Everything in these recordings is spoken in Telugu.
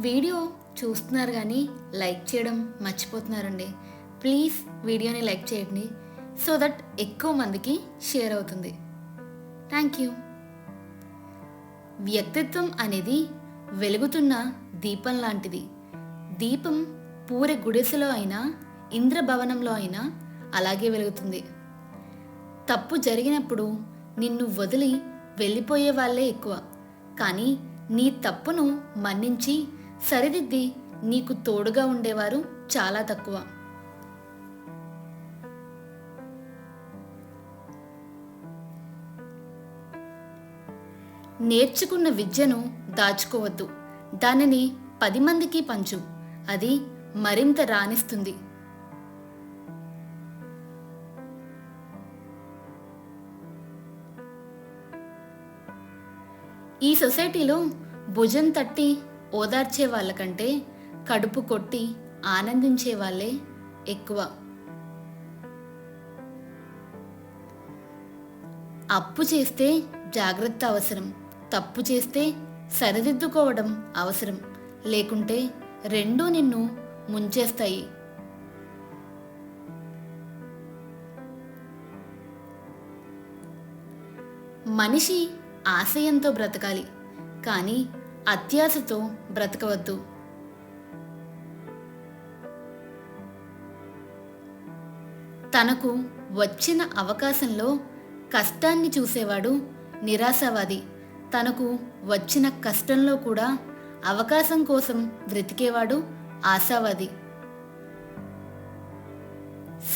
వీడియో చూస్తున్నారు కానీ లైక్ చేయడం మర్చిపోతున్నారండి. ప్లీజ్ వీడియోని లైక్ చేయండి సో దట్ ఎక్కువ మందికి షేర్ అవుతుంది. Thank you. వ్యక్తిత్వం అనేది వెలుగుతున్న దీపం లాంటిది. దీపం పూరి గుడిసెలో అయినా ఇంద్రభవనంలో అయినా అలాగే వెలుగుతుంది. తప్పు జరిగినప్పుడు నిన్ను వదిలి వెళ్ళిపోయే వాళ్ళే ఎక్కువ, కానీ నీ తప్పును మన్నించి సరిదిద్ది నీకు తోడుగా ఉండేవారు చాలా తక్కువ. నేర్చుకున్న విద్యను దాచుకోవద్దు, దానిని 10 మందికి పంచు, అది మరింత రాణిస్తుంది. ఈ సొసైటీలో భుజం తట్టి ఓదార్చే వాళ్ళకంటే కడుపు కొట్టి ఆనందించే వాళ్ళే ఎక్కువ. అప్పు చేస్తే జాగ్రత్త అవసరం, తప్పు చేస్తే సరిదిద్దుకోవడం అవసరం, లేకుంటే రెండూ నిన్ను ముంచేస్తాయి. మనిషి ఆశయంతో బ్రతకాలి, కానీ అత్యాశతో బ్రతకవద్దు. తనకు వచ్చిన అవకాశంలో కష్టాన్ని చూసేవాడు నిరాశావాది, తనకు వచ్చిన కష్టంలో కూడా అవకాశం కోసం బ్రతికేవాడు ఆశావాది.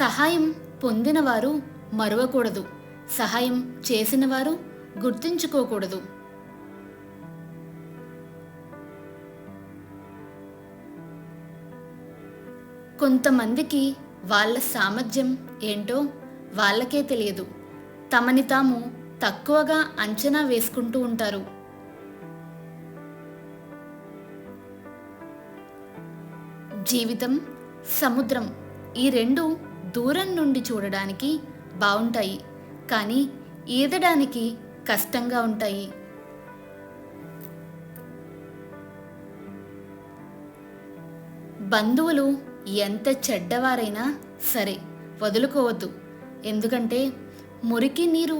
సహాయం పొందినవారు మరువకూడదు, సహాయం చేసినవారు గుర్తుంచుకోకూడదు. కొంతమందికి వాళ్ళ సామర్థ్యం ఏంటో వాళ్ళకే తెలియదు, తమని తాము తక్కువగా అంచనా వేసుకుంటూ ఉంటారు. జీవితం, సముద్రం ఈ రెండు దూరం నుండి చూడడానికి బాగుంటాయి, కానీ ఈదడానికి కష్టంగా ఉంటాయి. బంధువులు ఎంత చెడ్డవారైనా సరే వదులుకోవద్దు, ఎందుకంటే మురికి నీరు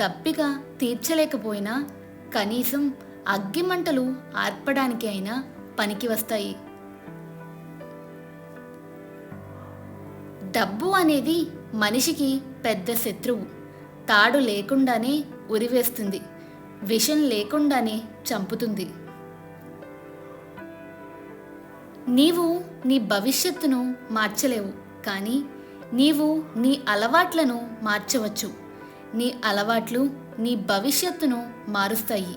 దప్పిగా తీర్చలేకపోయినా కనీసం అగ్గిమంటలు ఆర్పడానికి అయినా పనికి వస్తాయి. డబ్బు అనేది మనిషికి పెద్ద శత్రువు. తాడు లేకుండానే ఉరివేస్తుంది, విషం లేకుండానే చంపుతుంది. నీవు నీ భవిష్యత్తును మార్చలేవు, కానీ నీవు నీ అలవాట్లను మార్చవచ్చు. నీ అలవాట్లు నీ భవిష్యత్తును మారుస్తాయి.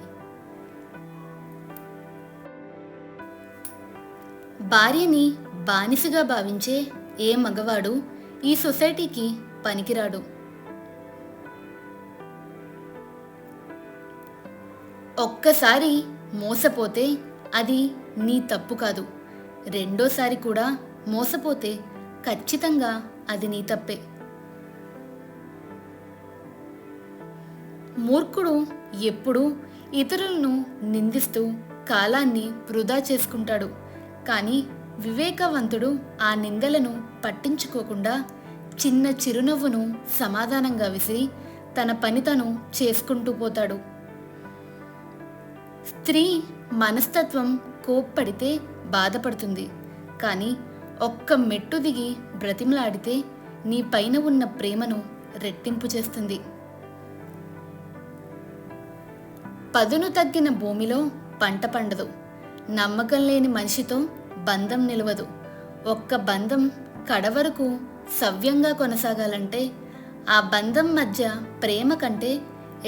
భార్యని బానిసగా భావించే ఏ మగవాడు ఈ సొసైటీకి పనికిరాడు. ఒక్కసారి మోసపోతే అది నీ తప్పు కాదు, రెండోసారి కూడా మోసపోతే ఖచ్చితంగా అది నీ తప్పే. మూర్ఖుడు ఎప్పుడూ ఇతరులను నిందిస్తూ కాలాన్ని వృధా చేసుకుంటాడు, కానీ వివేకవంతుడు ఆ నిందలను పట్టించుకోకుండా చిన్న చిరునవ్వును సమాధానంగా విసిరి తన పని తను చేసుకుంటూ పోతాడు. స్త్రీ మనస్తత్వం కోప్పడితే బాధపడుతుంది, కానీ ఒక్క మెట్టు దిగి బ్రతిమలాడితే నీ పైన ఉన్న ప్రేమను రెట్టింపు చేస్తుంది. పదును తగ్గిన భూమిలో పంట పండదు, నమ్మకం లేని మనిషితో బంధం నిలవదు. ఒక్క బంధం కడవరకు సవ్యంగా కొనసాగాలంటే ఆ బంధం మధ్య ప్రేమ కంటే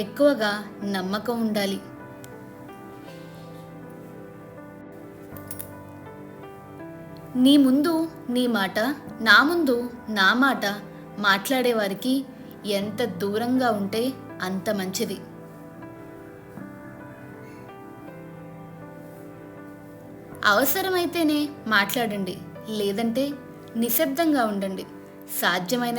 ఎక్కువగా నమ్మకం ఉండాలి. నీ ముందు నీ మాట, నా ముందు నా మాట మాట్లాడేవారికి ఎంత దూరంగా ఉంటే అంత మంచిది. అవసరమైతేనే మాట్లాడండి, లేదంటే నిశ్శబ్దంగా ఉండండి. సాధ్యమైన